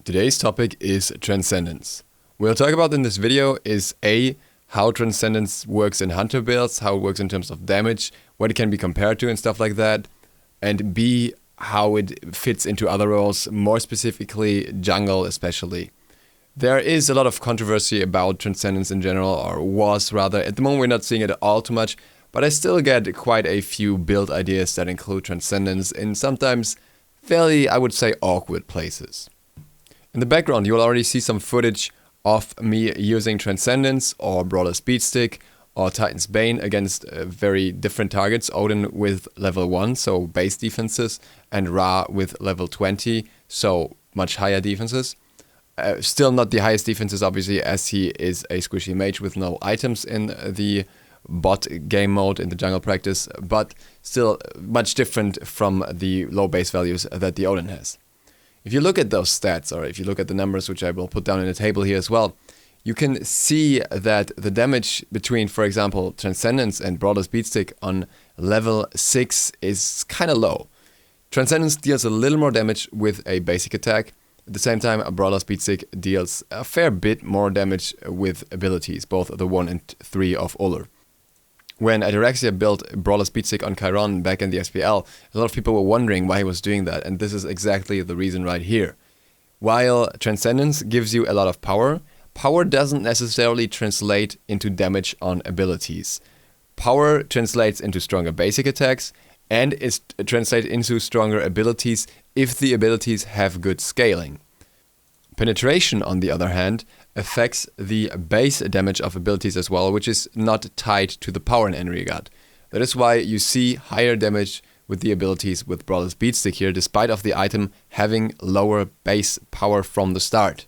Today's topic is Transcendence. We'll talk about in this video is A, how Transcendence works in hunter builds, how it works in terms of damage, what it can be compared to and stuff like that, and B, how it fits into other roles, more specifically jungle especially. There is a lot of controversy about Transcendence in general, or was rather. At the moment we're not seeing it all too much, but I still get quite a few build ideas that include Transcendence in sometimes fairly, I would say, awkward places. In the background you will already see some footage of me using Transcendence or Brawler's Beatstick or Titan's Bane against very different targets. Odin with level 1, so base defenses, and Ra with level 20, so much higher defenses. Still not the highest defenses, obviously, as he is a squishy mage with no items in the bot game mode in the jungle practice, but still much different from the low base values that the Odin has. If you look at those stats, or if you look at the numbers, which I will put down in the table here as well, you can see that the damage between, for example, Transcendence and Brawler's Beatstick on level 6 is kind of low. Transcendence deals a little more damage with a basic attack. At the same time, a Brawler's Beatstick deals a fair bit more damage with abilities, both the 1 and 3 of Ullr. When Ataraxia built Brawler's Beatstick on Chiron back in the SPL, a lot of people were wondering why he was doing that, and this is exactly the reason right here. While Transcendence gives you a lot of power, power doesn't necessarily translate into damage on abilities. Power translates into stronger basic attacks, and it translates into stronger abilities if the abilities have good scaling. Penetration, on the other hand, affects the base damage of abilities as well, which is not tied to the power in any regard. That is why you see higher damage with the abilities with Brawler's Beatstick here, despite of the item having lower base power from the start.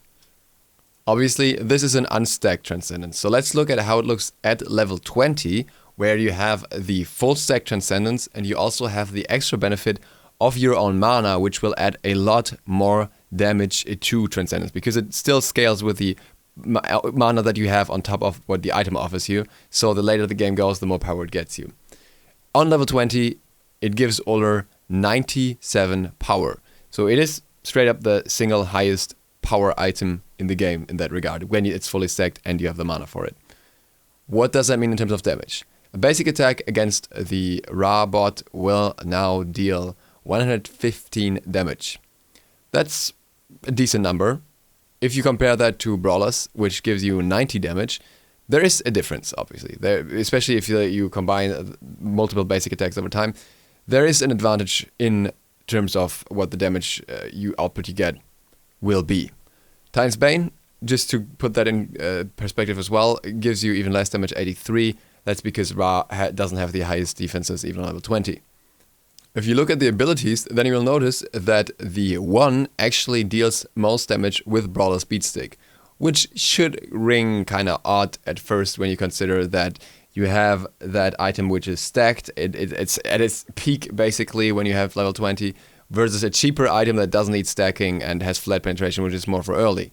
Obviously, this is an unstacked Transcendence, so let's look at how it looks at level 20, where you have the full stack Transcendence and you also have the extra benefit of your own mana, which will add a lot more damage to Transcendence, because it still scales with the mana that you have on top of what the item offers you, so the later the game goes, the more power it gets you. On level 20, it gives Ullr 97 power, so it is straight up the single highest power item in the game in that regard, when it's fully stacked and you have the mana for it. What does that mean in terms of damage? A basic attack against the Ra bot will now deal 115 damage. That's a decent number. If you compare that to Brawlers, which gives you 90 damage, there is a difference, obviously. There, especially if you combine multiple basic attacks over time, there is an advantage in terms of what the damage output you get will be. Titan's Bane, just to put that in perspective as well, gives you even less damage, 83. That's because Ra doesn't have the highest defenses, even on level 20. If you look at the abilities, then you will notice that the 1 actually deals most damage with Brawler's Beatstick, which should ring kind of odd at first when you consider that you have that item which is stacked. It's at its peak basically when you have level 20, versus a cheaper item that doesn't need stacking and has flat penetration, which is more for early.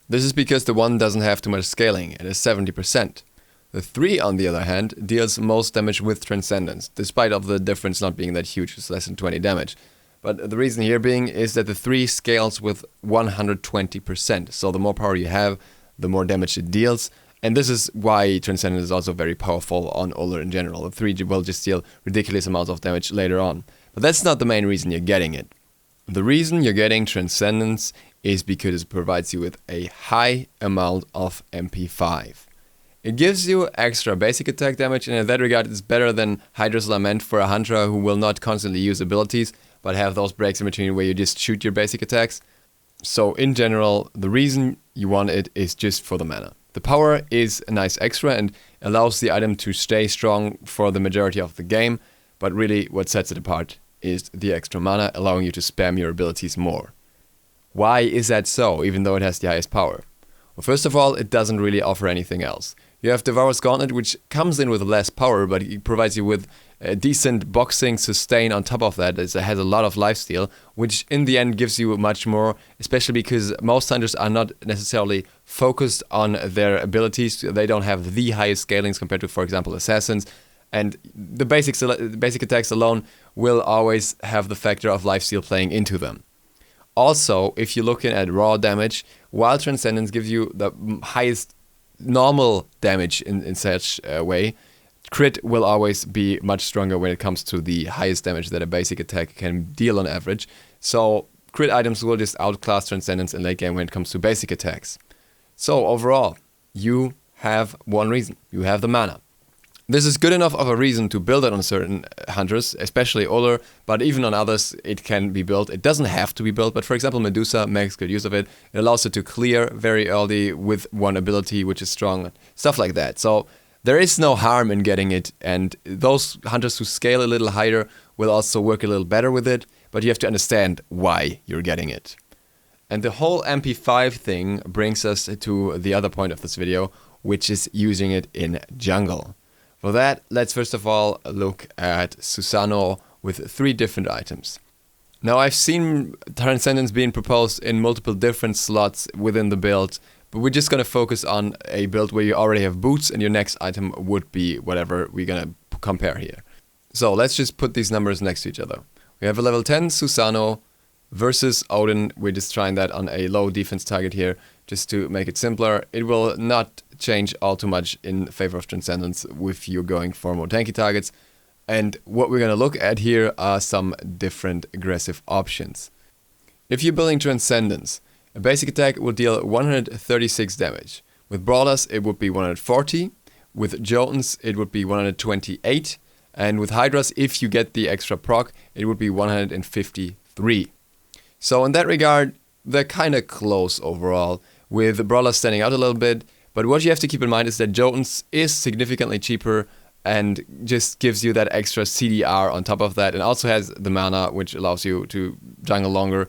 This is because the 1 doesn't have too much scaling, it is 70%. The 3, on the other hand, deals most damage with Transcendence, despite of the difference not being that huge, it's less than 20 damage. But the reason here being is that the 3 scales with 120%, so the more power you have, the more damage it deals, and this is why Transcendence is also very powerful on Ullr in general. The 3 will just deal ridiculous amounts of damage later on. But that's not the main reason you're getting it. The reason you're getting Transcendence is because it provides you with a high amount of MP5. It gives you extra basic attack damage, and in that regard it's better than Hydra's Lament for a hunter who will not constantly use abilities, but have those breaks in between where you just shoot your basic attacks. So in general, the reason you want it is just for the mana. The power is a nice extra and allows the item to stay strong for the majority of the game, but really what sets it apart is the extra mana, allowing you to spam your abilities more. Why is that so, even though it has the highest power? Well, first of all, it doesn't really offer anything else. You have Devourer's Gauntlet, which comes in with less power, but it provides you with a decent boxing sustain on top of that. It has a lot of lifesteal, which in the end gives you much more, especially because most hunters are not necessarily focused on their abilities. They don't have the highest scalings compared to, for example, assassins. And the basic attacks alone will always have the factor of lifesteal playing into them. Also, if you're looking at raw damage, while Transcendence gives you the highest normal damage in such a way, crit will always be much stronger when it comes to the highest damage that a basic attack can deal on average. So crit items will just outclass Transcendence in late game when it comes to basic attacks. So overall, you have one reason. You have the mana. This is good enough of a reason to build it on certain hunters, especially Oler, but even on others it can be built. It doesn't have to be built, but for example Medusa makes good use of it. It allows it to clear very early with one ability which is strong, stuff like that. So there is no harm in getting it, and those hunters who scale a little higher will also work a little better with it, but you have to understand why you're getting it. And the whole MP5 thing brings us to the other point of this video, which is using it in jungle. For that, let's first of all look at Susano with 3 different items. Now I've seen Transcendence being proposed in multiple different slots within the build, but we're just going to focus on a build where you already have boots and your next item would be whatever we're going to compare here. So let's just put these numbers next to each other. We have a level 10 Susano versus Odin. We're just trying that on a low defense target here, just to make it simpler. It will not change all too much in favor of Transcendence if you're going for more tanky targets. And what we're going to look at here are some different aggressive options. If you're building Transcendence, a basic attack will deal 136 damage. With Brawlers it would be 140, with Jotuns it would be 128, and with Hydras, if you get the extra proc, it would be 153. So in that regard, they're kind of close overall, with Brawlers standing out a little bit. But what you have to keep in mind is that Jotuns is significantly cheaper and just gives you that extra CDR on top of that, and also has the mana, which allows you to jungle longer.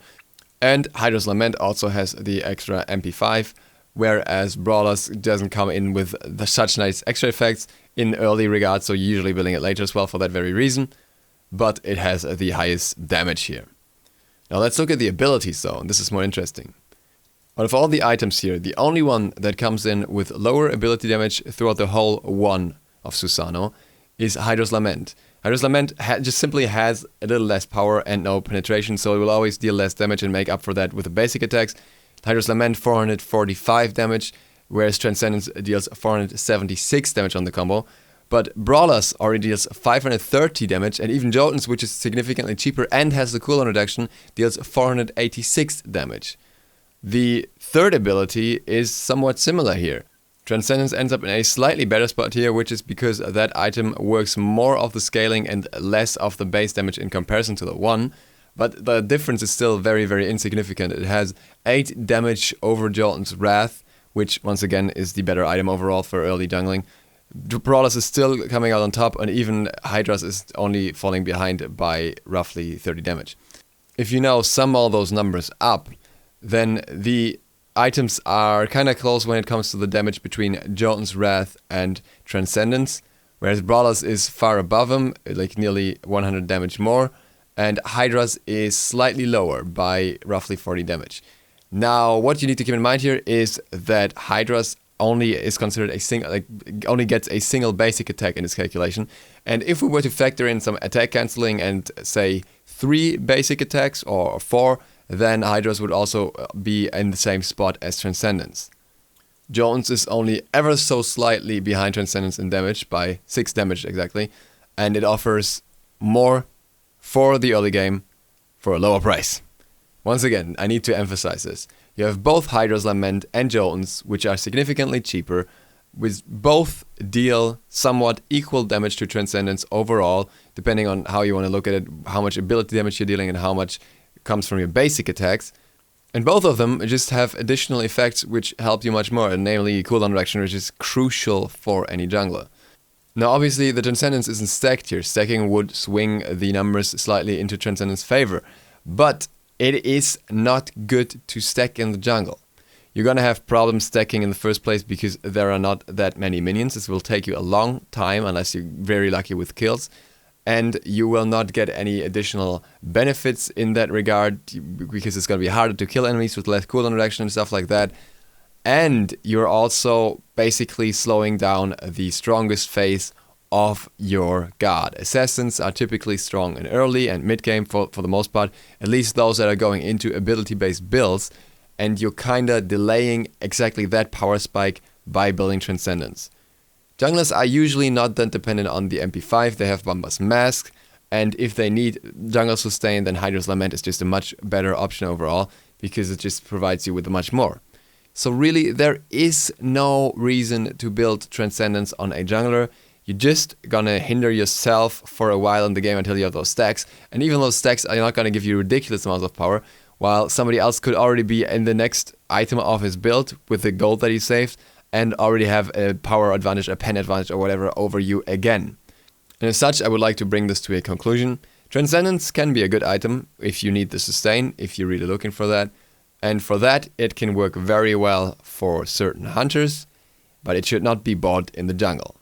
And Hydra's Lament also has the extra MP5, whereas Brawlers doesn't come in with such nice extra effects in early regard, so you're usually building it later as well for that very reason. But it has the highest damage here. Now let's look at the abilities though, and this is more interesting. Out of all the items here, the only one that comes in with lower ability damage throughout the whole one of Susano is Hydra's Lament. Hydra's Lament just simply has a little less power and no penetration, so it will always deal less damage and make up for that with the basic attacks. Hydra's Lament 445 damage, whereas Transcendence deals 476 damage on the combo. But Brawlers already deals 530 damage, and even Jotuns, which is significantly cheaper and has the cooldown reduction, deals 486 damage. The third ability is somewhat similar here. Transcendence ends up in a slightly better spot here, which is because that item works more of the scaling and less of the base damage in comparison to the one, but the difference is still very, very insignificant. It has 8 damage over Jolton's Wrath, which once again is the better item overall for early jungling. Brawlers is still coming out on top, and even Hydras is only falling behind by roughly 30 damage. If you now sum all those numbers up, then the items are kind of close when it comes to the damage between Jolton's Wrath and Transcendence, whereas Brawlers is far above him, like nearly 100 damage more, and Hydras is slightly lower by roughly 40 damage. Now, what you need to keep in mind here is that Hydras only is considered a single, only gets a single basic attack in this calculation, and if we were to factor in some attack cancelling and say 3 basic attacks or 4, then Hydras would also be in the same spot as Transcendence. Jones is only ever so slightly behind Transcendence in damage, by 6 damage exactly, and it offers more for the early game for a lower price. Once again, I need to emphasize this. You have both Hydra's Lament and Jones, which are significantly cheaper, which both deal somewhat equal damage to Transcendence overall, depending on how you want to look at it, how much ability damage you're dealing and how much comes from your basic attacks. And both of them just have additional effects which help you much more, namely cooldown reduction, which is crucial for any jungler. Now obviously the Transcendence isn't stacked here. Stacking would swing the numbers slightly into Transcendence's favor, but it is not good to stack in the jungle. You're gonna have problems stacking in the first place because there are not that many minions. This will take you a long time unless you're very lucky with kills, and you will not get any additional benefits in that regard because it's gonna be harder to kill enemies with less cooldown reduction and stuff like that. And you're also basically slowing down the strongest phase of your god. Assassins are typically strong in early and mid game for the most part, at least those that are going into ability-based builds, and you're kinda delaying exactly that power spike by building Transcendence. Junglers are usually not that dependent on the MP5, they have Bomber's Mask, and if they need Jungle Sustain, then Hydra's Lament is just a much better option overall, because it just provides you with much more. So really, there is no reason to build Transcendence on a jungler. You're just gonna hinder yourself for a while in the game until you have those stacks, and even those stacks are not gonna give you ridiculous amounts of power, while somebody else could already be in the next item of his build with the gold that he saved, and already have a power advantage, a pen advantage or whatever over you again. And as such, I would like to bring this to a conclusion. Transcendence can be a good item if you need the sustain, if you're really looking for that. And for that, it can work very well for certain hunters, but it should not be bought in the jungle.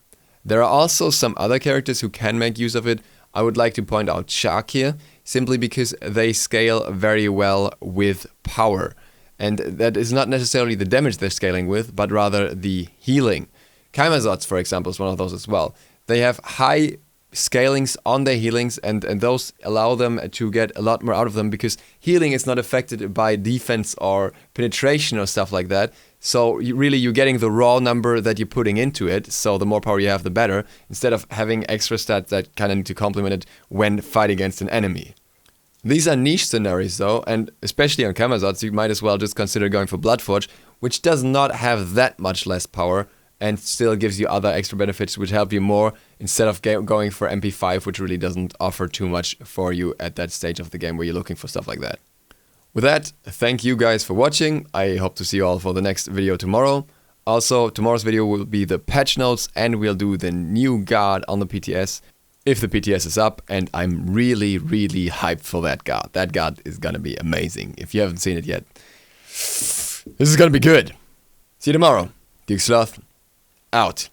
There are also some other characters who can make use of it. I would like to point out Chaac here, simply because they scale very well with power. And that is not necessarily the damage they're scaling with, but rather the healing. Camazotz, for example, is one of those as well. They have high scalings on their healings, and those allow them to get a lot more out of them, because healing is not affected by defense or penetration or stuff like that. So you're getting the raw number that you're putting into it, so the more power you have, the better, instead of having extra stats that kind of need to complement it when fighting against an enemy. These are niche scenarios though, and especially on Camazotz, you might as well just consider going for Bloodforge, which does not have that much less power, and still gives you other extra benefits which help you more, instead of going for MP5, which really doesn't offer too much for you at that stage of the game where you're looking for stuff like that. With that, thank you guys for watching. I hope to see you all for the next video tomorrow. Also, tomorrow's video will be the patch notes, and we'll do the new god on the PTS, if the PTS is up, and I'm really, really hyped for that god. That god is gonna be amazing. If you haven't seen it yet, this is gonna be good. See you tomorrow. Duke SLOTH. Out.